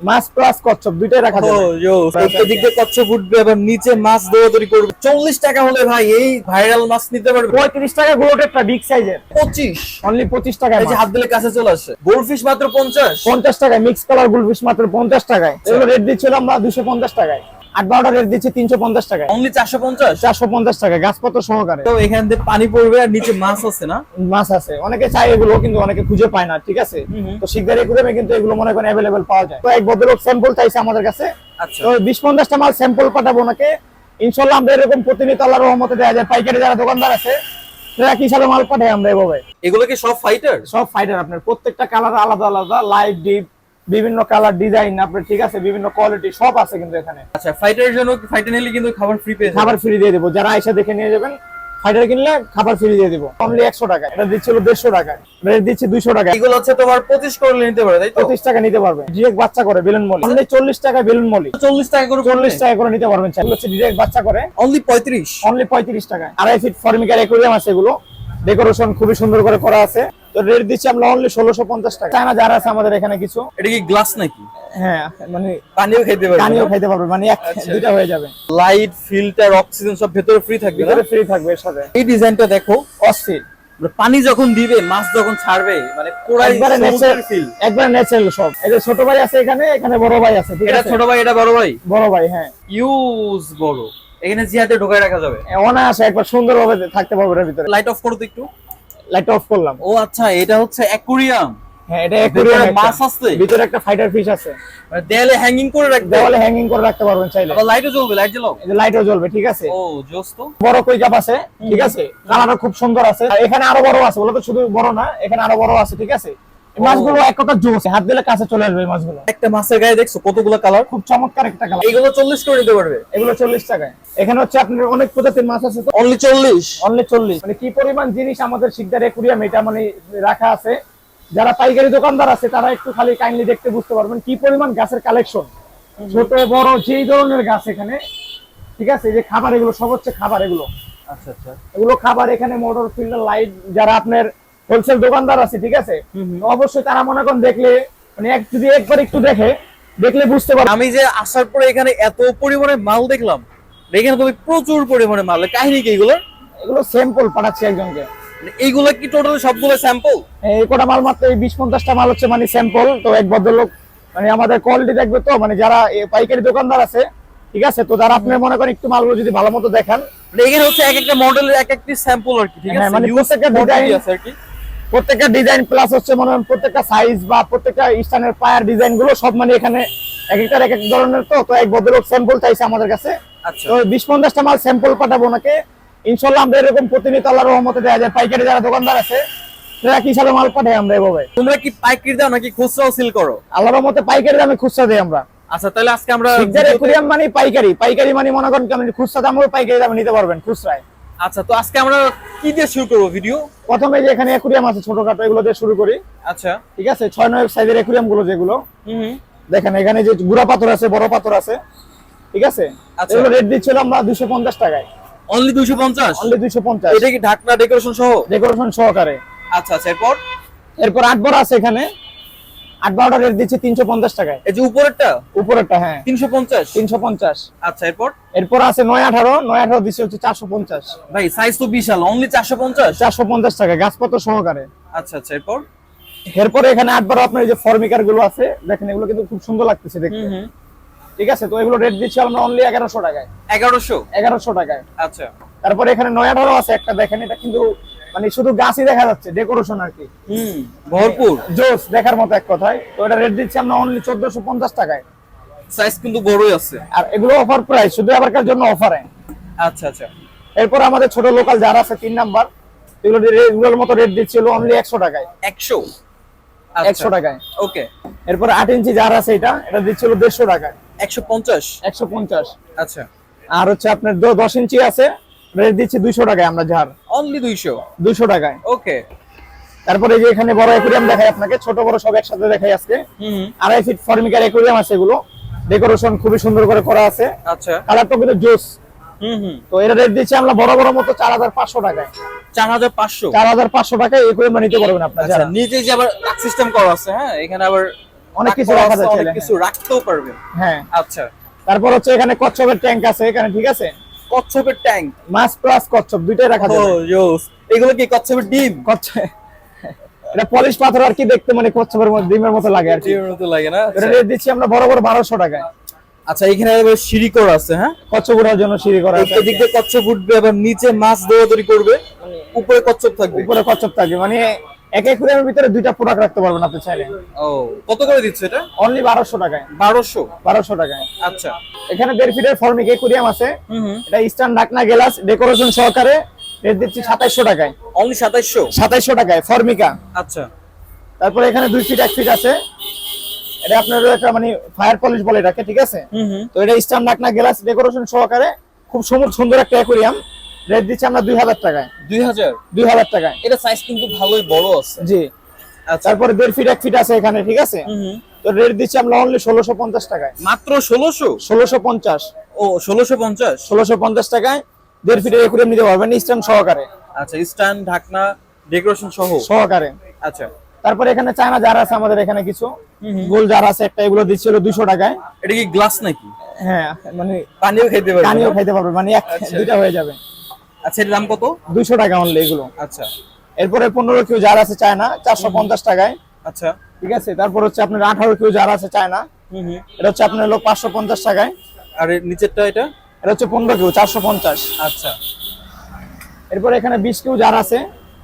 মাছ plus কচ্ছপ দুইটাই রাখা যাবে। এদিক দিয়ে কচ্ছপ উঠবে এবং নিচে মাছ দৌড়াদৌড়ি করবে। 40 টাকা হলে ভাই এই ভাইরাল মাছ নিতে পারবে। 35 টাকা গোলটেরটা বিগ সাইজের 25 অনলি 25 টাকা। এই যে হাত দিলে কাছে চলে আসে। গোল্ডফিশ মাত্র 50 টাকায় মিক্স কালার গোলফিশ মাত্র 50 টাকায়। এগুলো রেট দিচ্ছিলাম আমরা 250 টাকায়। 8-12টা রেট দিচ্ছি 350 টাকায়। অনলি 450 450 টাকা গাছপত্র সহকারে। তো এখান থেকে পানি পড়বে আর নিচে মাছ আছে না? মাছ আছে, অনেকে চায় এগুলো কিন্তু অনেকে খুঁজে পায় না, ঠিক আছে। তো শিকদার একুরিয়ামে কিন্তু এগুলো মনে করেন अवेलेबल পাওয়া যায়। তো এক ভদ্রলোক স্যাম্পল চাইছে আমাদের কাছে। আচ্ছা, তো 20-50টা মাল স্যাম্পল পাঠাবো ওনাকে। ইনশাআল্লাহ আমরা এরকম প্রতিনিয়ত আল্লাহর রহমতে দেয়া যায়। পাইকারি যারা দোকানদার আছে তারা কি হিসাবে মাল পাঠায় আমরা এভাবে। এগুলো কি সব ফাইটার? সব ফাইটার, আপনার প্রত্যেকটা কালার আলাদা আলাদা, লাইট ডিপ বিভিন্ন কালার ডিজাইন আপনার, ঠিক আছে, বিভিন্ন কোয়ালিটি সব আছে কিন্তু এখানে। আচ্ছা, ফাইটারের জন্য ফাইটার নিলে কিন্তু খাবার ফ্রি পেয়ে যাবেন। খাবার ফ্রি দিয়ে দেবো, যারা আয়সা দেখে নিয়ে যাবেন। ফাইটার কিনলে খাবার ফ্রি দিয়ে দেবো অনলি 100 টাকা। এটা দিচ্ছিল 150 টাকা, রেট দিচ্ছি 200 টাকা। এগুলো হচ্ছে তোমার 25 করলে নিতে পারে, তাই তো? 25 টাকা নিতে পারবে। ডিরেক্ট বাচ্চা করে বেলুন মলি অনলি 40 টাকা। বেলুন মলি 40 টাকা করে, 40 টাকা করে নিতে পারবেন। এগুলো হচ্ছে ডিরেক্ট বাচ্চা করে অনলি 35 অনলি 35 টাকা। 2.5 ফিট ফর্মিকার অ্যাকুরিয়াম আছে, এগুলো ডেকোরেশন খুবই সুন্দর করে করা আছে। তো রেট দিচ্ছি আমরা অনলি 1650 টাকা। চায়না যারা আছে আমাদের এখানে কিছু। এটা কি গ্লাস নাকি? হ্যাঁ, মানে পানিও খেতে পারবে, পানিও খাইতে পারবে, মানে এক দুইটা হয়ে যাবে। লাইট ফিল্টার অক্সিজেন সব ভেতরে ফ্রি থাকবে, ভিতরে ফ্রি থাকবে এর সাথে। এই ডিজাইনটা দেখো, অস্থির। পানি যখন দিবে, মাছ যখন ছাড়বে, মানে পুরাই একবারে সমুদ্রের ফিল। একবারে ন্যাচারাল সব। এই যে ছোট ভাই আছে এখানে, এখানে বড় ভাই আছে, ঠিক এটা আছে। ছোট ভাই, এটা বড় ভাই। বড় ভাই, হ্যাঁ, ইউজ বড়। এখানে জিহাতে ঢোকায় রাখা যাবে, অনায়াসে একবার সুন্দরভাবে থাকতে পারবে এর ভিতরে। লাইট অফ করো তো একটু। লাইট অফ করলাম। ও আচ্ছা, এটা হচ্ছে অ্যাকুরিয়াম। হ্যাঁ, এটা অ্যাকুরিয়াম। মাছ আছে ভিতরে একটা ফাইটার ফিশ আছে, মানে দেয়ালে হ্যাঙ্গিং করে রাখবে। দেওয়ালে হ্যাঙ্গিং করে রাখতে পারবেন চাইলে। আবার লাইটও জ্বলবে, লাইট জ্বালাও। এই যে লাইটও জ্বলবে, ঠিক আছে। ও জোস তো। বড় কই কাপ আছে, ঠিক আছে, কালারটা খুব সুন্দর আছে। আর এখানে আরো বড় আছে, বলে তো শুধু বড় না, এখানে আরো বড় আছে, ঠিক আছে। এই মাছগুলো এক কথা জোস, হাত দিলে কাছে চলে আসবে এই মাছগুলো। একটা মাছের গায়ে দেখছো কতগুলো কালার, খুব চমৎকার একটা কালার। এইগুলো 40 করে নিতে পারবে। এগুলো 40 টাকায়। এখানে হচ্ছে আপনার অনেক প্রজাতির মাছ আছে, তো অনলি 40 অনলি 40। মানে কি পরিমাণ জিনিস আমাদের শিকদার অ্যাকুরিয়াম এটা মানে রাখা আছে। যারা পাইকারি দোকানদার আছে তারা একটু খালি কাইন্ডলি দেখতে বুঝতে পারবেন কি পরিমাণ গাছের কালেকশন, ছোট বড় যেই ধরনের গাছ এখানে, ঠিক আছে। এই যে খাবার, এগুলো সব হচ্ছে খাবার। এগুলো আচ্ছা আচ্ছা, এগুলো খাবার। এখানে মোটর ফিল্টার লাইট, যারা আপনার হোলসেল দোকানদার আছে, ঠিক আছে, অবশ্যই তারা মনে করেন দেখলে, মানে যদি একবার একটু দেখলে বুঝতে পারবে। আমি যে আসার পরে এখানে এত পরিমাণে মাল দেখলাম, এখানে তুমি প্রচুর পরিমাণে মাল। কাহিনী কি এগুলো? এগুলো স্যাম্পল পাঠাচ্ছি একজনকে। এইগুলো কি টোটাল সবগুলো স্যাম্পল? এই কটা মাল মাত্র এই 20-50টা মাল হচ্ছে মানে স্যাম্পল। তো এক ভদ্রলোক মানে আমাদের কোয়ালিটি দেখবে, তো মানে যারা পাইকারি দোকানদার আছে, ঠিক আছে, তো যারা আপনি মনে করেন একটু মালগুলো যদি ভালো মতো দেখান। মানে এখানে হচ্ছে এক একটা মডেলের এক একটি স্যাম্পল আর কি, ঠিক আছে। মানে প্রত্যেকটা ডিজাইন আছে আর কি, প্রত্যেকটা ডিজাইন প্লাস হচ্ছে মনে করেন প্রত্যেকটা সাইজ বা প্রত্যেকটা স্থানের পায়ার ডিজাইন গুলো সব মানে এখানে এক একটার এক এক ধরনের। তো এক ভদ্রলোক স্যাম্পল চাইছে আমাদের কাছে। আচ্ছা, তো 20-50টা মাল স্যাম্পল পাঠাবো ওনাকে। ইনশাআল্লাহ আমরা এরকম প্রতিনিয়ত আল্লাহর রহমতে দেয়া যায়। পাইকারি যারা দোকানদার আছে তারা কি হিসাবে মাল পাঠাই আমরা এভাবে। তোমরা কি পাইকারি দাও নাকি খুচরাও সেল করো? আল্লাহর রহমতে পাইকারি দামে খুচরা দেই আমরা। আচ্ছা, তাহলে আজকে আমরা শিকদার অ্যাকুরিয়াম মানে পাইকারি মানে মনে করেন কেমন খুচরা দামও পাইকারি দামে নিতে পারবেন খুচরায়। আচ্ছা, তো আজকে আমরা কি দিয়ে শুরু করব ভিডিও? প্রথমে যে এখানে অ্যাকুরিয়াম আছে ছোটখাটো, এগুলো দিয়ে শুরু করি। আচ্ছা, ঠিক আছে, 6-9 সাইজের অ্যাকুরিয়াম গুলো যেগুলো দেখেন, এখানে যে গুড়া পাথর আছে, বড় পাথর আছে, ঠিক আছে। আচ্ছা, এগুলো রেট দিচ্ছিল আমরা 250 টাকায়। অনলি 250? অনলি 250। এটা কি ঢাকনা ডেকোরেশন সহ? ডেকোরেশন সহকারে। আচ্ছা আচ্ছা, এরপর 8-12 আছে এখানে। 8-12টা রেট দিচ্ছি 350 টাকায়। এই যে উপরেরটা? উপরেরটা, হ্যাঁ, 350। 350। আচ্ছা, এরপর আছে 9-18 দিচ্ছে হচ্ছে 450। ভাই সাইজ তো বিশাল, অনলি 450? 450 টাকা গাছপত্র সহকারে। আচ্ছা আচ্ছা, এরপরে এখানে 8-12 আপনার এই যে ফর্মিকার গুলো আছে, দেখেন এগুলো কিন্তু খুব সুন্দর লাগতেছে দেখতে, ঠিক আছে। তো এগুলো রেট দিচ্ছি আমরা অনলি 1100 টাকায়। 1100 টাকায়। আচ্ছা, তারপরে এখানে 9-18 আছে একটা, দেখেন এটা কিন্তু মানে শুধু গাছই দেখা যাচ্ছে, ডেকোরেশন আর কি, ভরপুর জোস দেখার মতো এক কথায়। তো এটা রেট দিচ্ছি আমরা অনলি 1450 টাকায়। সাইজ কিন্তু বড়ই আছে। আর এগুলো অফার প্রাইস, শুধু আবারকার জন্য অফারে। আচ্ছা আচ্ছা, এরপর আমাদের ছোট লোকাল যারা আছে 3 নাম্বার, এগুলোর মতো রেট দিচ্ছিল অনলি 100 টাকায়। 100 টাকায়। ওকে। এরপর 8 ইঞ্চি যারা আছে এটা দিচ্ছিল 150 টাকায়। 150। আচ্ছা। আর হচ্ছে আপনার 10 ইঞ্চি আছে, রেট দিচ্ছি 200 টাকায় আমরা ঝাড়। অনলি 200 টাকায়। ওকে। তারপরে যে এখানে বড় অ্যাকুরিয়াম দেখাই আপনাকে, ছোট বড় সব একসাথে দেখাই আজকে। 2.5 ফিট ফর্মিকার অ্যাকুরিয়াম আছে, এগুলো ডেকোরেশন খুবই সুন্দর করে করা আছে। আচ্ছা, কালারটা কিন্তু জোস। তো এটা রেট দিচ্ছি আমরা বড় মতো 4500 টাকায়। 4500? 4500 টাকায় অ্যাকুরিয়াম নিতে পারবেন আপনারা। আচ্ছা, নিচে যে আবার সিস্টেম করা আছে, হ্যাঁ, এখানে আবার অনেক কিছু তাক করা রাখা আছে, যাচ্ছে, অনেক কিছু রাখতেও পারবেন। হ্যাঁ। আচ্ছা, তারপর হচ্ছে এখানে কচ্ছপের ট্যাঙ্ক আছে এখানে, ঠিক আছে, কচ্ছপের ট্যাঙ্ক। মাছ প্লাস কচ্ছপ দুইটাই রাখা ও যাবে। জোস, এগুলো কি কচ্ছপের ডিম? কচ্ছপ এটা পলিশ পাথর আর কি, দেখতে মানে কচ্ছপের মতো ডিমের মতো লাগে আর কি। ডিমের মতো লাগে না? এটা রেট দিচ্ছি আমরা বরাবর 1200 টাকায়। আচ্ছা, এখানে আবার সিঁড়ি করা আছে, হ্যাঁ, কচ্ছপ ওঠার জন্য সিঁড়ি করা আছে। এদিক দিয়ে কচ্ছপ উঠবে, আবার নিচে মাছ দৌড়াদৌড়ি করবে, উপরে কচ্ছপ থাকবে। উপরে কচ্ছপ থাকবে, মানে এক একুরিয়ামের ভিতরে দুইটা প্রোডাক্ট রাখতে পারবেন আপনি চাইলে। ও, কত করে দিচ্ছে এটা? অনলি 1200 টাকায়। 1200 টাকায়। আচ্ছা। এখানে 1.5 ফিটের ফর্মিক একুরিয়াম আছে, হুম। এটা ইস্টার্ন ঢাকনা গ্লাস ডেকোরেশন সহকারে রেট দিচ্ছি 2700 টাকায়। অনলি 2700? 2700 টাকায় ফর্মিকা। আচ্ছা। তারপরে এখানে 2 ফিট 1 ফিট আছে, এটা আপনার একটা মানে ফায়ার পলিশ বলে এটাকে, ঠিক আছে। হুম। তো এটা ইস্টার্ন ঢাকনা গ্লাস ডেকোরেশন সহকারে খুব সুন্দর একটা অ্যাকুরিয়াম, রেট দিচ্ছি আমরা 2000 টাকায়। 2000 টাকায়। এটা সাইজ কিন্তু ভালোই বড় আছে। জি। আচ্ছা। তারপরে 1.5 ফিট 1 ফিট আছে এখানে, ঠিক আছে। হুম। তো রেট দিচ্ছি আমরা অনলি 1650 টাকায়। মাত্র 1600? 1650। ও, 1650? 1650 টাকায় 1.5 ফিটের অ্যাকুরিয়াম নিতে পারবেন ইস্টার্ন সহকারে। আচ্ছা, স্ট্যান্ড ঢাকনা ডেকোরেশন সহকারে। আচ্ছা। তারপরে এখানে চায়না জার আছে আমাদের এখানে কিছু, হুম। গোল জার আছে একটা, এগুলো দিচ্ছিল 200 টাকায়। এটা কি গ্লাস নাকি? হ্যাঁ, মানে পানিও খেতে পারবে? পানিও খাইতে পারবে, মানে আচ্ছা। দুইটা হয়ে যাবে। আচ্ছা, এর দাম কত? 200 টাকা অনলি এগুলো। আচ্ছা। এরপরে 15 কিলো জার আছে চায়না 450 টাকায়, আচ্ছা। ঠিক আছে। তারপর হচ্ছে আপনার 18 কিলো জার আছে চায়না, হুম। এটা হচ্ছে আপনার লোক 550 টাকায়। আর এর নিচেরটা এটা? এটা হচ্ছে 15 কিলো 450। আচ্ছা। এরপরে এখানে 20 কিলো জার আছে,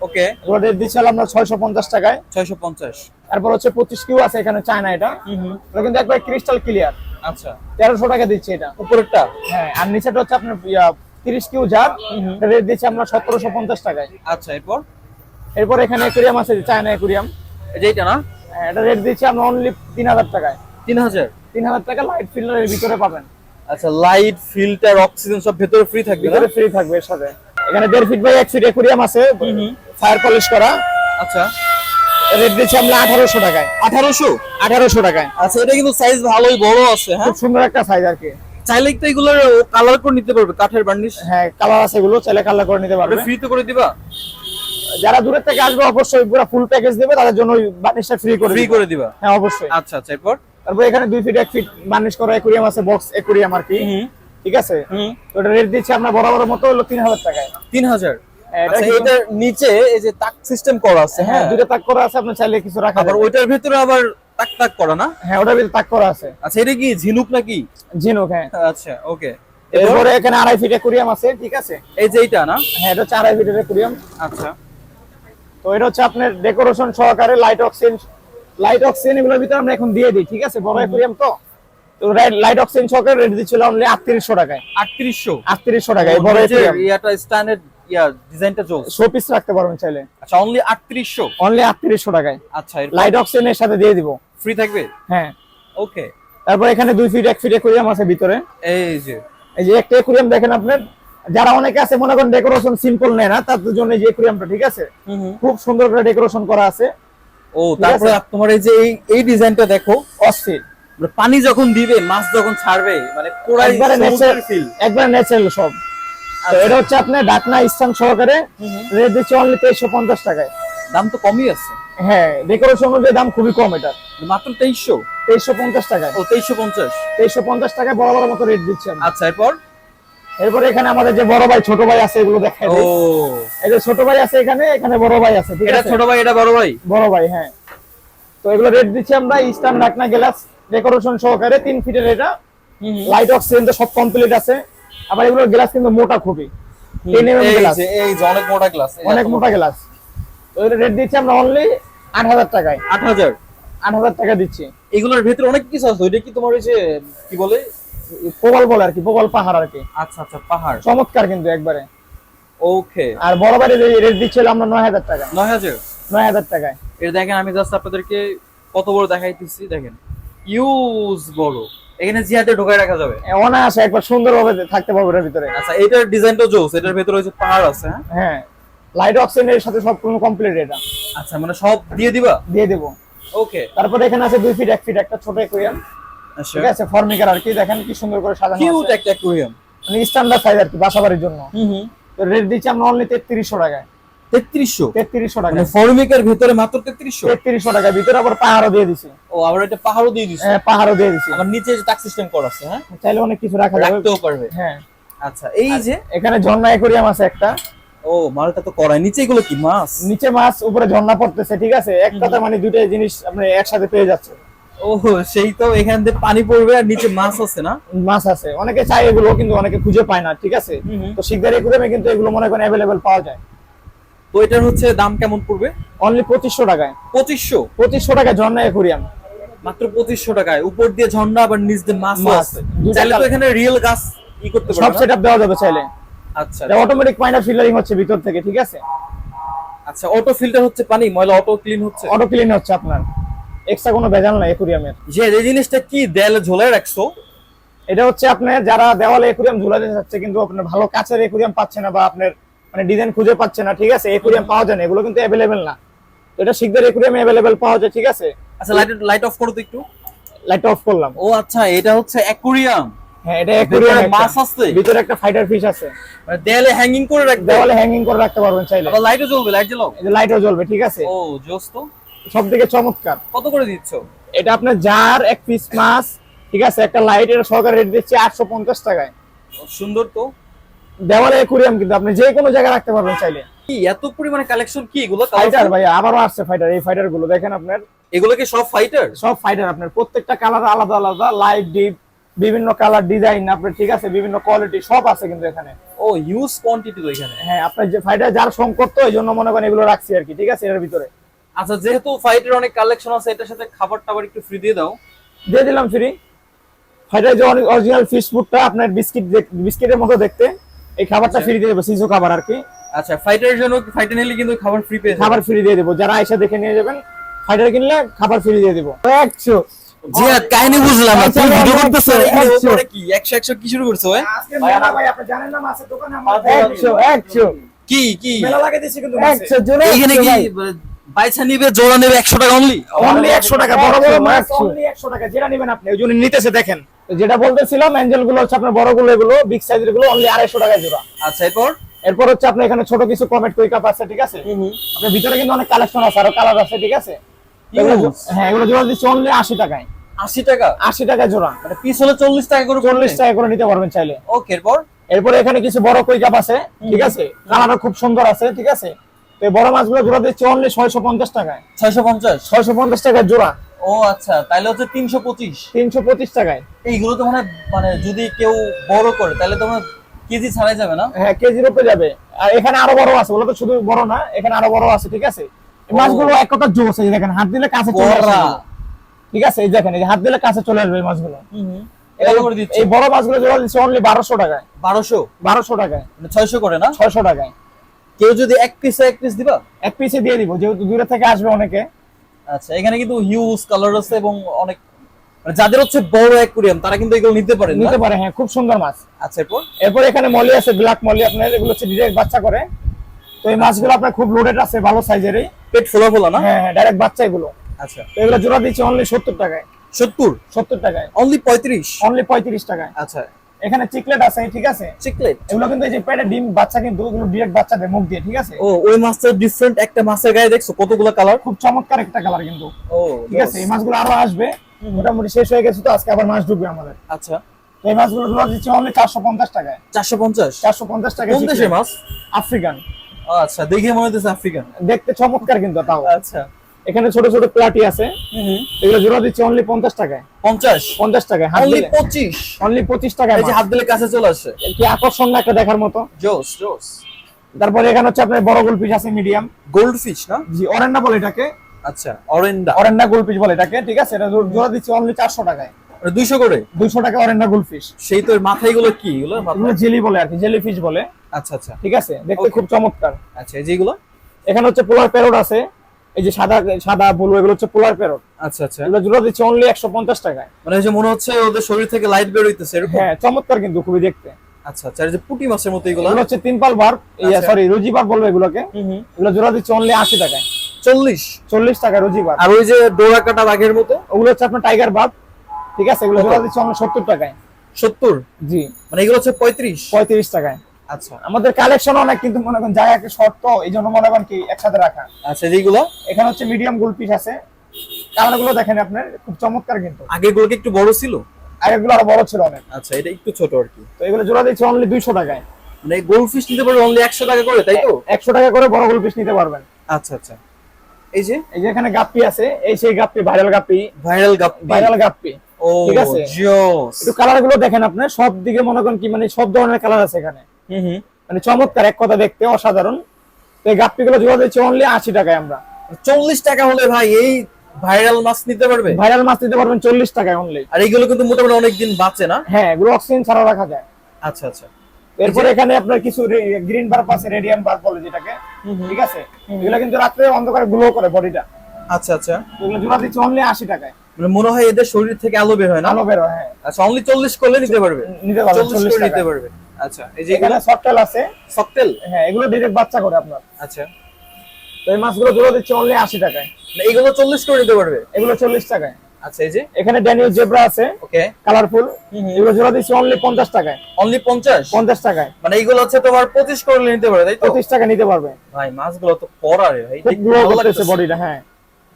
ওকে। এগুলো রেট দিচ্ছিলাম আমরা 650 টাকায়। 650। তারপর হচ্ছে 25 কিলো আছে এখানে চায়না, এটা হুম। এটা কিন্তু একবার ক্রিস্টাল ক্লিয়ার, আচ্ছা। 1300 টাকা দিচ্ছে এটা উপরেরটা? হ্যাঁ। আর নিচেটা হচ্ছে আপনার 30 কিলো জার, এটা রেট দিচ্ছি আমরা 1750 টাকায়। আচ্ছা, এরপর? এরপর এখানে অ্যাকুরিয়াম আছে চায়না অ্যাকুরিয়াম, এই যে এটা না? এটা রেট দিচ্ছি আমরা অনলি 3000 টাকায়। 3000? 3000 টাকা লাইট ফিল্টারের ভিতরে পাবেন। আচ্ছা, লাইট ফিল্টার অক্সিজেন সব ভেতরে ফ্রি থাকবে না? ভিতরে ফ্রি থাকবে এর সাথে। এখানে 1.5 ফিট বাই 1 ফিট অ্যাকুরিয়াম আছে, ফায়ার পলিশ করা, আচ্ছা। রেট দিচ্ছি আমরা 1800 টাকায়। 1800 টাকায়। আচ্ছা, এটা কিন্তু সাইজ ভালোই বড় আছে, হ্যাঁ। খুব সুন্দর একটা সাইজ আর কি। চাইলে তো এগুলোর কালার করে নিতে পারবে, কাঠের বার্নিশ। হ্যাঁ, কালার আছে, এগুলো চাইলে কালার করে নিতে পারবে। ফ্রি তো করে দিবা? যারা দূরের থেকে আসবে অবশ্যই পুরো ফুল প্যাকেজ দেবে, তাদের জন্য ওই বার্নিশটা ফ্রি করে দিবা। হ্যাঁ, অবশ্যই। আচ্ছা আচ্ছা, এরপর? তারপর এখানে 2 ফিট 1 ফিট বার্নিশ করা অ্যাকুরিয়াম আছে, বক্স অ্যাকুরিয়াম আর কি, ঠিক আছে। তো এটা রেট দিচ্ছি আমরা বরাবর মতো হলো 3000 টাকায়। 3000? এটা আচ্ছা, এটার নিচে এই যে তাক সিস্টেম করা আছে, হ্যাঁ, হ্যাঁ, দুটো তাক করা আছে, আপনি চাইলে কিছু রাখা আবার যাবে। ওইটার ভিতরে আবার তাক তাক করা না? হ্যাঁ, ওটার ভিতরে তাক করা আছে। আচ্ছা, এটা কি ঝিনুক নাকি? ঝিনুক, হ্যাঁ। আচ্ছা, ওকে। এরপরে এখানে 2.5 ফিট অ্যাকুরিয়াম আছে, ঠিক আছে। এই যে এইটা না? হ্যাঁ, এটা হচ্ছে 2.5 ফিটের অ্যাকুরিয়াম। আচ্ছা। তো এটা হচ্ছে আপনার ডেকোরেশন সহকারে লাইট অক্সিজেন এগুলোর ভিতরে আমরা এখন দিয়ে দিই, ঠিক আছে। বড় অ্যাকুরিয়াম তো লাইট অক্সিজেন সহকারে রেট দিচ্ছিল অনলি 3800 টাকায়। 3800 টাকা এই বড় অ্যাকুরিয়াম। এটা স্ট্যান্ডার্ড ডিজাইনটা জোস। শো পিস রাখতে পারবেন চাইলে। আচ্ছা, অনলি 3800? অনলি 3800 টাকায়। আচ্ছা, লাইট অক্সিজেনের সাথে দিয়ে দিব, ফ্রি থাকবে? হ্যাঁ। ওকে। তারপর এখানে 2 ফিট 1 ফিট অ্যাকুরিয়াম আছে ভিতরে। এই যে একটা অ্যাকুরিয়াম দেখেন আপনার, যারা অনেকে আছে মনে করেন ডেকোরেশন সিম্পল নেয় না, তাদের জন্য এই যে অ্যাকুরিয়ামটা, ঠিক আছে, খুব সুন্দর করে ডেকোরেশন করা আছে। ও, তারপরে তোমার এই যে এই ডিজাইনটা দেখো, অস্থির। পানি যখন দিবে, মাছ যখন ছাড়বে, মানে পুরো একবারে সমুদ্রের ফিল। একবারে ন্যাচারাল সব। তো এটা হচ্ছে আপনার ঢাকনা স্থান সহকারে রেট দিচ্ছে অনলি 2350 টাকায়। দাম তো কমই আছে। হ্যাঁ, ডেকোরেশন অনুযায়ী দাম খুবই কম, এটা মাত্র 2300? 2350 টাকায়। ও, 2350? 2350 টাকায় বড় বড় মতো রেট দিচ্ছে আমরা। আচ্ছা, এরপর? এরপরে এখানে আমাদের যে বড় ভাই ছোট ভাই আছে এগুলো দেখাই ও, দিই। এই যে ছোট ভাই আছে এখানে বড় ভাই আছে, ঠিক এটা আছে। ছোট ভাই, এটা বড় ভাই? বড় ভাই, হ্যাঁ। তো এগুলো রেট দিচ্ছি আমরা ইস্টার্ন ঢাকনা গ্লাস ডেকোরেশন সহকারে 3 ফিটের, এটা লাইট অক্সিজেন তো সব কমপ্লিট আছে। আবার এগুলোর গ্লাস কিন্তু মোটা খুবই, 10 mm গ্লাস, এই যে অনেক মোটা গ্লাস, অনেক মোটা গ্লাস। তো এর রেট দিচ্ছি আমরা অনলি 8000 টাকায়। 8000 টাকা দিচ্ছি। এগুলোর ভিতরে অনেক কিছু আছে। ওইটা কি তোমার ওই যে কি বলে, প্রবাল বলে আর কি, প্রবাল পাহাড় আর কি। আচ্ছা আচ্ছা, পাহাড়। চমৎকার কিন্তু একবারে। ওকে। আর বড় বাড়ির রেট দিচ্ছিলাম আমরা 9000 টাকা। 9000 টাকায়। এটা দেখেন, আমি জাস্ট আপনাদেরকে কত বড় দেখাইতেছি, দেখেন ইউজ বড়। এখানে জিয়াতে ঢোকায় রাখা যাবে অনায়াসে, একবার সুন্দরভাবে থাকতে পারবে এর ভিতরে। আচ্ছা, এটার ডিজাইনটা জোস। এটার ভিতরে ওই যে পাহাড় আছে, হ্যাঁ। হ্যাঁ, লাইট অক্সিজেনের সাথে সব কমপ্লিট এটা। আচ্ছা, মানে সব দিয়ে দিবা? দিয়ে দেব। ওকে। তারপরে এখানে আছে 2 ফিট 1 ফিট একটা ছোট অ্যাকুরিয়াম, আচ্ছা, ঠিক আছে, ফর্মিকার আর কি। দেখেন কি সুন্দর করে সাজানো কিউট আছে, একটা অ্যাকুয়ারিয়াম, মানে স্ট্যান্ডার্ড সাইজ আর কি, বাসাবাড়ির জন্য। তো রেট দিচ্ছি আমরা অনলি 3300 টাকায়। 3300 3300 টাকা, মানে ফর্মিকের ভিতরে মাত্র 3300। 3300 টাকা, ভিতরে আবার পাহাড়ও দিয়ে দিছি। ও আবার এটা পাহাড়ও দিয়ে দিছে। হ্যাঁ, পাহাড়ও দিয়ে দিছি। আবার নিচে যে টাক সিস্টেম করা আছে, হ্যাঁ চাইলে অনেক কিছু রাখা যাবে, রাখতেও পারবে। হ্যাঁ। আচ্ছা, এই যে এখানে ঝর্ণা অ্যাকোরিয়াম আছে একটা। ও মালটা তো করায়, নিচে এগুলো কি মাছ? নিচে মাছ, উপরে ঝর্ণা পড়তেছে, ঠিক আছে, একটাতে মানে দুইটা জিনিস আপনি একসাথে পেয়ে যাচ্ছে। ও সেই তো, এখান থেকে পানি পড়বে আর নিচে মাছ আছে না? মাছ আছে, অনেকে চায় এগুলো, কিন্তু অনেকে খুঁজে পায় না, ঠিক আছে। তো শিকদার অ্যাকোরিয়ামে কিন্তু এগুলো মনে করেন অ্যাভেলেবেল পাওয়া যায়। তো এটার হচ্ছে দাম কেমন পড়বে? অনলি 2500 টাকায়। 2500 টাকা ঝর্ণা অ্যাকোরিয়াম, মাত্র 2500 টাকায়। উপর দিয়ে ঝর্ণা, আবার নিচ দিয়ে মাছ মাছ। আছে। দুইটা চাইলে তো কালার। এখানে রিয়েল গাছ করতে সব পারবে না? সেটআপ দেওয়া যাবে চাইলে। আচ্ছা এটা অটোমেটিক মাইনার ফিল্টারিং হচ্ছে ভিতর থেকে, ঠিক আছে। আচ্ছা, অটো ফিল্টার হচ্ছে, পানি ময়লা অটো ক্লিন হচ্ছে। অটো ক্লিন হচ্ছে আপনার, এক্সট্রা কোনো ভেজাল নাই অ্যাকোরিয়ামের। যে এই জিনিসটা কি দেয়ালে ঝোলায় রাখছো? এটা হচ্ছে আপনার যারা দেওয়ালে অ্যাকোরিয়াম ঝুলাতে চাচ্ছে, কিন্তু আপনার ভালো কাছের অ্যাকোরিয়াম পাচ্ছে না, বা আপনার মানে ডিজাইন খুঁজে পাচ্ছে না, ঠিক আছে, অ্যাকোরিয়াম পাওয়া যায় না, এগুলো কিন্তু অ্যাভেলেবেল না। তো এটা শিকদার অ্যাকোরিয়ামে অ্যাভেলেবেল পাওয়া যায়, ঠিক আছে। আচ্ছা, লাইট অফ করো তো একটু। লাইট অফ করলাম। ও আচ্ছা, এটা হচ্ছে অ্যাকুরিয়াম। হ্যাঁ, এটা অ্যাকোরিয়াম, ভিতরে মাছ আছে, ভিতরে একটা ফাইটার ফিশ আছে। মানে দেয়ালে হ্যাঙ্গিং করে রাখবে। দেওয়ালে হ্যাঙ্গিং করে রাখতে পারবেন চাইলে। আবার লাইটও জ্বলবে, লাইট জ্বালাও। এই যে লাইটও জ্বলবে, ঠিক আছে। ও জোস তো। সবথেকে চমৎকার। কত করে দিচ্ছ? এটা আপনার জার এক পিস মাছ, ঠিক আছে, একটা লাইট, এটা সরকার রেট দিচ্ছে 850 টাকায়। ও, সুন্দর তো। দেওয়ালে অ্যাকোরিয়াম কিন্তু আপনি যে কোনো জায়গায় রাখতে পারবেন চাইলে। কি এত পরিমাণে কালেকশন, কি এগুলো? ফাইটার ভাই, আবারও আসছে ফাইটার। এই ফাইটার গুলো দেখেন আপনার, এগুলো কি সব ফাইটার? সব ফাইটার আপনার, প্রত্যেকটা কালার আলাদা আলাদা, লাইট ডিপ, বিভিন্ন কালার ডিজাইন আপনার, ঠিক আছে, বিভিন্ন কোয়ালিটি সব আছে কিন্তু এখানে। ও হিউজ কোয়ান্টিটি তো এখানে। হ্যাঁ, আপনার যে ফাইটার যার সংকট, তো এই জন্য মনে করেন এগুলো রাখছি আর কি, ঠিক আছে, এর ভিতরে। আচ্ছা, যেহেতু ফাইটার অনেক কালেকশন আছে, এটার সাথে খাবার টাবার একটু ফ্রি দিয়ে দাও। দিয়ে দিলাম ফ্রি। ফাইটার যে অরিজিনাল ফিশ ফুডটা আপনার বিস্কিটের মতো দেখতে, এই খাবারটা ফ্রি দিয়ে দেবো, সিজো খাবার আর কি। আচ্ছা, ফাইটারের জন্য ফাইটার নিলে কিন্তু খাবার ফ্রি পেয়ে যাবে। খাবার ফ্রি দিয়ে দেবো, যারা এসে দেখে নিয়ে যাবেন, ফাইটার কিনলে খাবার ফ্রি দিয়ে দেবো। 100 জিয়াদ, কাহিনী বুঝলাম না, তুমি ভিডিও করতেছো? 100 কি 100 কি শুরু করছো? আজকে মেলা ভাই, আপনি জানেন না, মাছের দোকানে আমরা 100 কি কি মেলা লাগিয়ে দিছি কিন্তু 100 জোরে। এখানে কি বাইছা নিবে, জোড়া নেবে 100 টাকা অনলি? অনলি 100 টাকা, বড় বড় মাছ অনলি 100 টাকা, যেটা নেবেন আপনি, ওই জন্য নিতেছে দেখেন। তো যেটা বলতেছিলাম, অ্যাঞ্জেল গুলো হচ্ছে আপনার বড় গুলো, এগুলো বিগ সাইজের গুলো অনলি 250 টাকা জোড়া। আচ্ছা, এরপর এরপর হচ্ছে আপনার এখানে ছোট কিছু কমেট কই কাপ আছে, ঠিক আছে। আপনার ভিতরে কিন্তু অনেক কালেকশন আছে, আরো কালার আছে, ঠিক আছে। হ্যাঁ, এগুলো জোড়া দিচ্ছি অনলি 80 টাকায়। 80 টাকা? 80 টাকা জোড়া, মানে পিস হলে 40 টাকা করে। 40 টাকা করে নিতে পারবেন চাইলে। ওকে, এরপর এরপরে এখানে কিছু বড় কই কাপ আছে, ঠিক আছে, কালারও খুব সুন্দর আছে, ঠিক আছে। তো এই বড় মাছগুলো জোড়া দিচ্ছি অনলি 650 টাকায়। 650? 650 টাকা জোড়া। ও আচ্ছা, তাহলে হচ্ছে 325। 325 টাকায়। এইগুলো তো মানে যদি কেউ বড় করে তাহলে তো কেজি ছাড়াই যাবে না? হ্যাঁ, কেজির উপরে যাবে। আর এখানে আরো বড় আছে, ওগুলো তো শুধু বড় না, এখানে আরো বড় আছে, ঠিক আছে। এই মাছগুলো এক কথা জোস, এই দেখেন, হাত দিলে কাছে চলে আসবে, ঠিক আছে, এই দেখেন, এই হাত দিলে কাছে চলে আসবে এই মাছগুলো। এই বড় মাছগুলো জোড়া দিচ্ছে অনলি 1200 টাকায়। 1200 টাকায়, মানে 600 করে না? 600 টাকায়। কেউ যদি এক পিস দিবা? এক পিসে দিয়ে দিব, যেহেতু দূরে থেকে আসবে অনেকে। আচ্ছা, এখানে কিন্তু হিউজ কালার আছে, এবং অনেক মানে যাদের হচ্ছে বড় অ্যাকুরিয়াম তারা কিন্তু এগুলো নিতে পারে। হ্যাঁ, খুব সুন্দর মাছ। আচ্ছা, এরপর এখানে মলি আছে, ব্ল্যাক মলি, আপনার এগুলো হচ্ছে ডিরেক্ট বাচ্চা করে। তো এই মাছগুলো আপনার খুব লোডেড আছে, ভালো সাইজেরই, পেট ফোলা না? হ্যাঁ, ডাইরেক্ট বাচ্চা এগুলো। আচ্ছা, তো এগুলো জোড়া দিচ্ছে অনলি 70 টাকায়। 70 টাকায়, অনলি 35? অনলি 35 টাকায়। আচ্ছা, এখানে চিকলেট আছে, ঠিক আছে, চিকলেট। এগুলো কিন্তু এই যে পেটে ডিম বাচ্চা, কিন্তু এগুলো ডিরেক্ট বাচ্চা দেয় মুখ দিয়ে, ঠিক আছে। ও, ওই মাছটা ডিফারেন্ট, একটা মাছের গায়ে দেখছো কতগুলো কালার, খুব চমৎকার একটা কালার কিন্তু। ও ঠিক আছে, এই মাছগুলো আরো আসবে, মোটামুটি শেষ হয়ে গেছে, তো আজকে আবার মাছ ঢুকবে আমাদের। আচ্ছা, তো এই মাছগুলো জোড়া দিচ্ছে অনলি 450 টাকায়। 450 টাকা। কোন দেশের মাছ? আফ্রিকান। আচ্ছা, দেখে মনে হচ্ছে আফ্রিকান। দেখতে চমৎকার কিন্তু তাও। আচ্ছা, এখানে ছোট ছোট প্লাটি আছে, এগুলো জোড়া দিচ্ছে অনলি 50 টাকায়। 50 টাকায়, অনলি 25? অনলি 25 টাকায়। এই যে হাত দিলে কাছে চলে আসে, কি আকর্ষণ না একটা দেখার মতো। জোস। তারপরে এখানে হচ্ছে আপনার বড় গোলফিশ আছে, মিডিয়াম গোল্ড ফিশ না? জি, অরেন্ডা বলে এটাকে। আচ্ছা, অরেন্ডা গোলফিশ বলে এটাকে, ঠিক আছে। এটা জোড়া দিচ্ছে অনলি 400 টাকায়। 200 করে? 200 টাকা অরেন্ডা গোলফিশ। সেই তো, মাথায় গুলো কি? এগুলো জেলি বলে আর কি, জেলি ফিশ বলে। আচ্ছা, ঠিক আছে, দেখতে খুব চমৎকার। আচ্ছা, এই যেগুলো এখানে হচ্ছে পোলার প্যারট আছে, এই যে সাদা ব্লু, এগুলো হচ্ছে পোলার প্যারট। আচ্ছা, এগুলো জোড়া দিচ্ছে অনলি 150 টাকায়। মানে যে মনে হচ্ছে ওদের শরীর থেকে লাইট বের হইতেছে এরকম। হ্যাঁ, চমৎকার কিন্তু খুবই দেখতে। আচ্ছা, আর যে পুঁটি মাছের মতো এগুলো হচ্ছে তিনপাল বার, সরি রুজি বার বলবো এগুলোকে। এগুলো জোড়া দিচ্ছে অনলি 80 টাকায়। 40 টাকা রুজি বার। আর ওই যে ডোরা কাটা বাঘের মতো, ওগুলো হচ্ছে আপনার টাইগার বাপ, ঠিক আছে, এগুলো জোড়া দিচ্ছে অনলি 70 টাকায়। 70? জি, মানে এগুলো হচ্ছে 35 টাকায়। আচ্ছা আমাদের কালেকশন অনেক, কিন্তু মনে করেন জায়গা একটা শর্ট, তো এই জন্য মনে করেন কি একসাথে রাখা। আচ্ছা যেগুলো এখানে হচ্ছে মিডিয়াম গোল পিস আছে, কালার গুলো দেখেন আপনার খুব চমৎকার, কিন্তু আগের গুলো কি একটু বড় ছিল? আগেরগুলো আরো বড় ছিল অনেক। আচ্ছা এটা একটু ছোট আর কি। তো এগুলো জোড়া দিচ্ছে অনলি 200 টাকায়। মানে গোল্ড ফিশ নিতে পারবে অনলি 100 টাকা করে, তাই তো? 100 টাকা করে বড় গোল পিস নিতে পারবেন। আচ্ছা আচ্ছা এই যে এখানে গাপ্পি আছে, এই সেই গাপ্পি, ভাইরাল গাপ্পি, ভাইরাল গাপ্পি। ও ঠিক আছে, জোস। একটু কালার গুলো দেখেন আপনি, সব দিকে মনে করেন কি মানে সব ধরনের কালার আছে এখানে, মানে চমৎকার, এক কথা দেখতে অসাধারণ। তো এই গাপ্পি গুলো জোড়া দিচ্ছে অনলি 80 টাকায় আমরা। 40 টাকা হলে ভাই এই ভাইরাল মাছ নিতে পারবে? ভাইরাল মাছ নিতে পারবেন 40 টাকায় অনলি। আর এইগুলো কিন্তু মোটামুটি অনেকদিন বাঁচে না? হ্যাঁ, এগুলো অক্সিজেন ছাড়া রাখা যায়। আচ্ছা আচ্ছা এরপর এখানে আপনার কিছু গ্রিন বার্ব আছে, রেডিয়াম বার্ব বলে যেটাকে, ঠিক আছে, এগুলো কিন্তু রাত্রে অন্ধকারে গ্লো করে বডিটা। আচ্ছা আচ্ছা এগুলো জোড়া দিচ্ছে অনলি 80 টাকায়। মানে মনে হয় এদের শরীর থেকে আলো বের হয় না? আলো বের হয়, হ্যাঁ। আচ্ছা অনলি 40 করলে নিতে পারবে? নিতে পারবেন 40 করে 40 নিতে টাকায়। পারবে। আচ্ছা এই যে এখানে সফটেল আছে, সফটেল। হ্যাঁ, এগুলো ডাইরেক্ট বাচ্চা করে আপনার। আচ্ছা তো এই মাছগুলো জোড়া দিচ্ছে অনলি 80 টাকায়। মানে এগুলো 40 করে নিতে পারবে? এগুলো 40 টাকায়। আচ্ছা এই যে এখানে ড্যানিয়েল জেব্রা আছে, ওকে কালারফুল, এগুলো জোড়া দিচ্ছে অনলি 50 টাকায়। অনলি 50 টাকায়। মানে এগুলো হচ্ছে তোমার 25 করে নিতে পারবে, তাই তো? 25 টাকা নিতে পারবে। ভাই মাছগুলো তো পড়া রে ভাই, খুব দেখতে গ্লো ভালো করতেছে লাগতেছে। বডিটা, হ্যাঁ।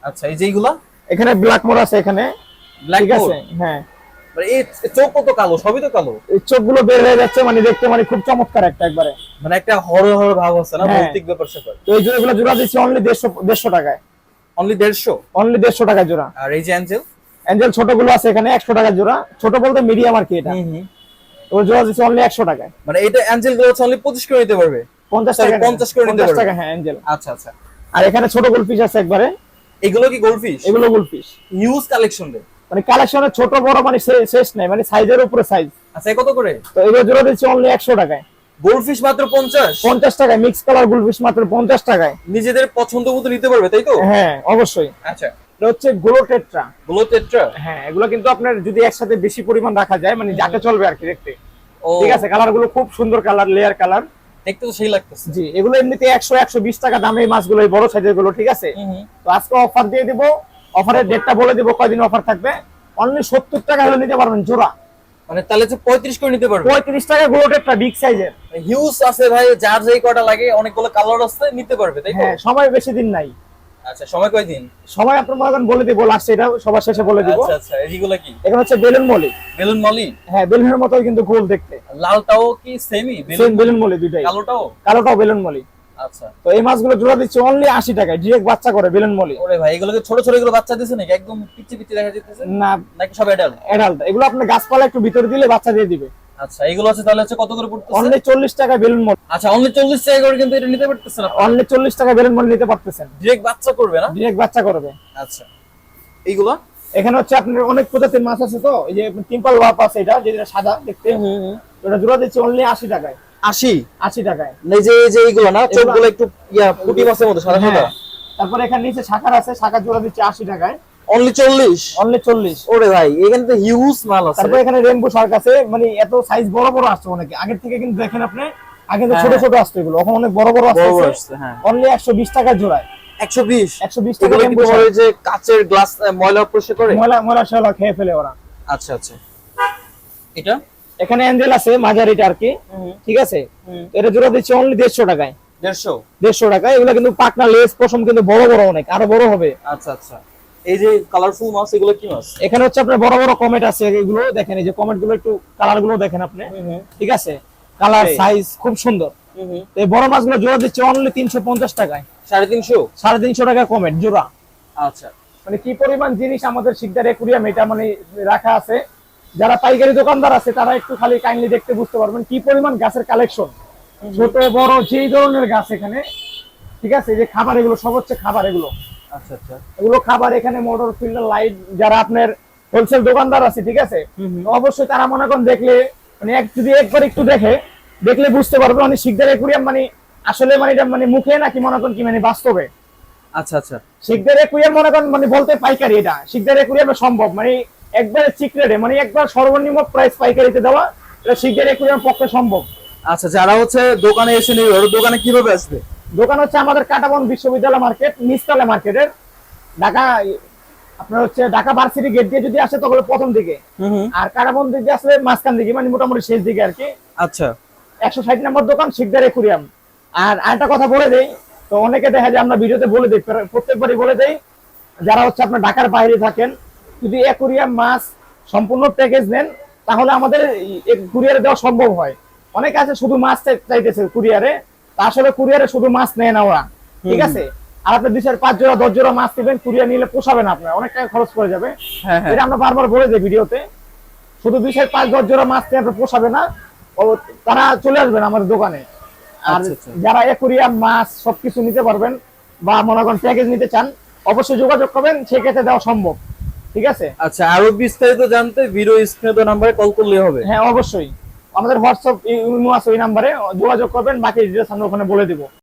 আচ্ছা এই যে এইগুলা এখানে ব্ল্যাক মোর আছে, এখানে ব্ল্যাক ঠিক আছে, হ্যাঁ। মানে এই চোখ কত কালো, সবই তো কালো। এই চোখগুলো বের হয়ে যাচ্ছে, মানে দেখতে মানে খুব চমৎকার একটা একবারে, মানে একটা হরর হরর ভাব আছে না, হ্যাঁ। ভৌতিক ব্যাপার স্যাপার। তো এই জোড়াগুলো জোড়া দিচ্ছে অনলি 150 টাকায়। অনলি 150? অনলি 150 টাকায় জোড়া। আর এই যে অ্যাঞ্জেল? অ্যাঞ্জেল ছোটগুলো আছে এখানে 100 টাকা জোড়া, ছোট বলতে মিডিয়াম আর কি এটা। তো জোড়া দিচ্ছে অনলি 100 টাকায়। মানে এটা অ্যাঞ্জেল গুলো হচ্ছে অনলি 25 করে নিতে পারবে? 50 টাকা, 50 করে নিতে 50 পারবে। টাকা, হ্যাঁ, অ্যাঞ্জেল। আচ্ছা আচ্ছা আর এখানে ছোট গোলফিশ আছে একবারে। এগুলো কি গোল্ডফিশ? এগুলো গোলফিশ, হিউজ কালেকশন রে। মানে কালেকশনে ছোট বড় মানে শেষ নাই, মানে সাইজের উপরে সাইজ। আচ্ছা কত করে? তো এগুলো জোড়া দিচ্ছে অনলি 100 টাকায়। গোল্ডফিশ মাত্র 50? 50 টাকায় মিক্স কালার গোলফিশ মাত্র 50 টাকায়। নিজেদের পছন্দ মতো নিতে পারবে, তাই তো? হ্যাঁ, অবশ্যই। আচ্ছা এটা হচ্ছে গ্লোটেট্রা। গুলো টেট্রা? হ্যাঁ, এগুলো কিন্তু আপনার যদি একসাথে বেশি পরিমাণ রাখা যায়, মানে যাকে চলবে আর কি দেখতে। ও ঠিক আছে, কালার গুলো খুব সুন্দর কালার, লেয়ার কালার। দেখতে তো সেই লাগতেছে। জি, এগুলো এমনিতে 100-120 টাকা দামে এই মাছগুলো, এই বড় সাইজের গুলো, ঠিক আছে। তো আজকে অফার দিয়ে দিব, অফারের ডেটটা বলে দিব কয়দিন অফার থাকবে। অনলি 70 টাকা হলে নিতে পারবেন জোড়া। মানে তাহলে যে 35 করে নিতে পারবে? 35 টাকা গ্লোটেট্রা বিগ সাইজের। হিউজ আছে ভাই, যার যেই কটা লাগে, অনেকগুলো কালার আছে, নিতে পারবে, তাই তো? হ্যাঁ, সময় বেশি দিন নাই। আচ্ছা সময় কয়দিন? সময় আপনার মনে করেন বলে দিব, লাস্টে এটা সবার শেষে বলে দিব। আচ্ছা আচ্ছা এইগুলো কি? এখানে হচ্ছে বেলুন মলি। বেলুন মলি? হ্যাঁ, বেলুনের মতো কিন্তু গোল দেখতে। লালটাও কি সেমই সেম বেলুন মলি দুইটাই। কালোটাও? কালোটাও বেলুন মলি। আচ্ছা তো এই মাছগুলো জোড়া দিচ্ছে অনলি 80 টাকায়, ডিরেক্ট বাচ্চা করে বেলুন মলি। ওরে ভাই এগুলোকে ছোট ছোট এগুলো বাচ্চা দিছে নাকি? একদম পিচ্চি পিচ্চি দেখা যাচ্ছে না, নাকি সব অ্যাডাল্ট? অ্যাডাল্ট। এগুলো আপনি গাছপালা একটু ভিতরে দিলে বাচ্চা দিয়ে দিবে। আচ্ছা এগুলো আছে তাহলে হচ্ছে কত করে পড়তেছে? অনলি 40 টাকা বেলুন মলি। আচ্ছা অনলি 40 টাকা করে, কিন্তু এটা নিতে পারতেছেন না? অনলি 40 টাকা বেলুন মলি নিতে পারতেছেন, ডাইরেক্ট বাচ্চা করবে না? ডিরেক্ট বাচ্চা করবে। আচ্ছা এইগুলো এখানে হচ্ছে আপনার অনেক প্রজাতির মাছ আছে, তো এই যে টিম্পল ওয়াপ আছে, এটা যেটা সাদা দেখতে, ওটা জোড়া দিচ্ছে অনলি 80 টাকায়। 80 টাকায়। এই যে এইগুলো না, চোখগুলো একটু ইয়া পুঁটি মাছের মতো সাদা সাদা। হ্যাঁ। তারপর এখানে নিচে শাখার আছে, শাখার জোড়া দিচ্ছে 80 টাকায়। অনলি 40? অনলি 40। ওরে ভাই এখানে তো হিউজ মাল আছে। তারপর এখানে রেনবো শার্ক আছে, মানে এত সাইজ বড় বড় আসছে অনেকে আগের থেকে, কিন্তু দেখেন আপনি আগে তো ছোট ছোট আসতো, এগুলো এখন অনেক বড় বড় বড় বড় আসছে। আসছে, হ্যাঁ। অনলি 120 টাকা জোড়ায়। 120? 120 টাকা এগুলো কি রেনবো তোমার ওই যে কাচের গ্লাস ময়লা পরিষ্কার করে? ময়লা ময়লা শালা খেয়ে ফেলে ওরা। আচ্ছা আচ্ছা এটা এখানে অ্যাঞ্জেল আছে মাঝারিটা আর কি, ঠিক আছে। এটা জোড়া দিচ্ছে অনলি 150 টাকায়। 150 টাকায়। এগুলো কিন্তু পাকনা লেস পশম কিন্তু বড় বড়, অনেক আরো বড় হবে। আচ্ছা আচ্ছা এই যে কালারফুল মাছ, এগুলো কি মাছ? এখানে হচ্ছে আপনার বড় বড় কমেট আছে, এগুলো দেখেন, এই যে কমেট গুলো একটু কালার গুলো দেখেন আপনি, ঠিক আছে, কালার সাইজ খুব সুন্দর। তো এই বড় মাছগুলো জোড়া দিচ্ছে অনলি 350 টাকায়। 350? 350 টাকা কমেট জোড়া। আচ্ছা মানে কি পরিমাণ জিনিস আমাদের শিকদার একুরিয়াম এটা মানে রাখা আছে। যারা পাইকারি দোকানদার আছে তারা একটু খালি কাইন্ডলি দেখতে বুঝতে পারবেন কি পরিমাণ গাছের কালেকশন, ছোট বড় যেই ধরনের গাছ এখানে, ঠিক আছে। এই যে খাবার, এগুলো সব হচ্ছে খাবার, এগুলো আচ্ছা আচ্ছা এগুলো খাবার। এখানে মোটর ফিল্টার লাইট, যারা আপনার হোলসেল দোকানদার আছে, ঠিক আছে, তো অবশ্যই তারা মনে করেন দেখলে, মানে যদি একবার একটু দেখলে বুঝতে পারবে মানে শিকদার একুরিয়াম মানে আসলে মানে এটা মানে মুখে নাকি মনে করেন কি মানে বাস্তবে। আচ্ছা আচ্ছা শিকদার একুরিয়াম মনে করেন মানে বলতে পাইকারি, এটা শিকদার একুরিয়ামে সম্ভব, মানে একবারে সিক্রেটে, মানে একবার সর্বনিম্ন প্রাইস পাইকারিতে দেওয়া, এটা শিকদার একুরিয়াম পক্ষে সম্ভব। আচ্ছা যারা হচ্ছে দোকানে এসে নেবে, ওর দোকানে কিভাবে আসবে? দোকান হচ্ছে আমাদের কাটাবন বিশ্ববিদ্যালয় মার্কেট, নিচতলা মার্কেটের, ঢাকা। আপনার হচ্ছে ঢাকা ভার্সিটি গেট দিয়ে যদি আসে তাহলে প্রথম দিকে, আর কাটাবন দিকে আসলে মাঝখান দিকে, মানে মোটামুটি শেষ দিকে আর কি। আচ্ছা 160 নম্বর দোকান শিকদার একুরিয়াম। আর আরেকটা কথা বলে দেই, তো অনেকে দেখা যায় আমরা ভিডিওতে বলে দিই, প্রত্যেকবারই বলে দেই, যারা হচ্ছে আপনার ঢাকার বাইরে থাকেন, যদি একুরিয়াম মাছ সম্পূর্ণ প্যাকেজ নেন তাহলে আমাদের কুরিয়ারে দেওয়া সম্ভব হয়। অনেকে আছে শুধু মাছ চাইতেছে কুরিয়ারে, তা আসলে কুরিয়ারে শুধু মাছ নেয় না ওরা, ঠিক আছে। আর আপনি 2-5 জোড়া 10 জোড়া মাছ নেবেন, কুরিয়ার নিলে পোষাবে না, আপনার অনেক টাকা খরচ করে যাবে। হ্যাঁ হ্যাঁ এটা আমরা বারবার বলে দিই ভিডিওতে, শুধু 2-5-10 জোড়া মাছ নিয়ে আপনার পোষাবে না, ও তারা চলে আসবেন আমাদের দোকানে। আর আচ্ছা, আচ্ছা। যারা একুরিয়াম মাছ সবকিছু নিতে পারবেন বা মনে করেন প্যাকেজ নিতে চান, অবশ্যই যোগাযোগ করবেন, সেক্ষেত্রে দেওয়া সম্ভব, ঠিক আছে। আচ্ছা, আরো বিস্তারিত জানতে ভিডিও স্ক্রিনে দেওয়া নাম্বারে কল করলে হবে। হ্যাঁ অবশ্যই, আমাদের হোয়াটসঅ্যাপ ইমো আছে, ওই নাম্বারে যোগাযোগ করবেন, বাকি ডিটেইলস আমরা ওখানে বলে দিব।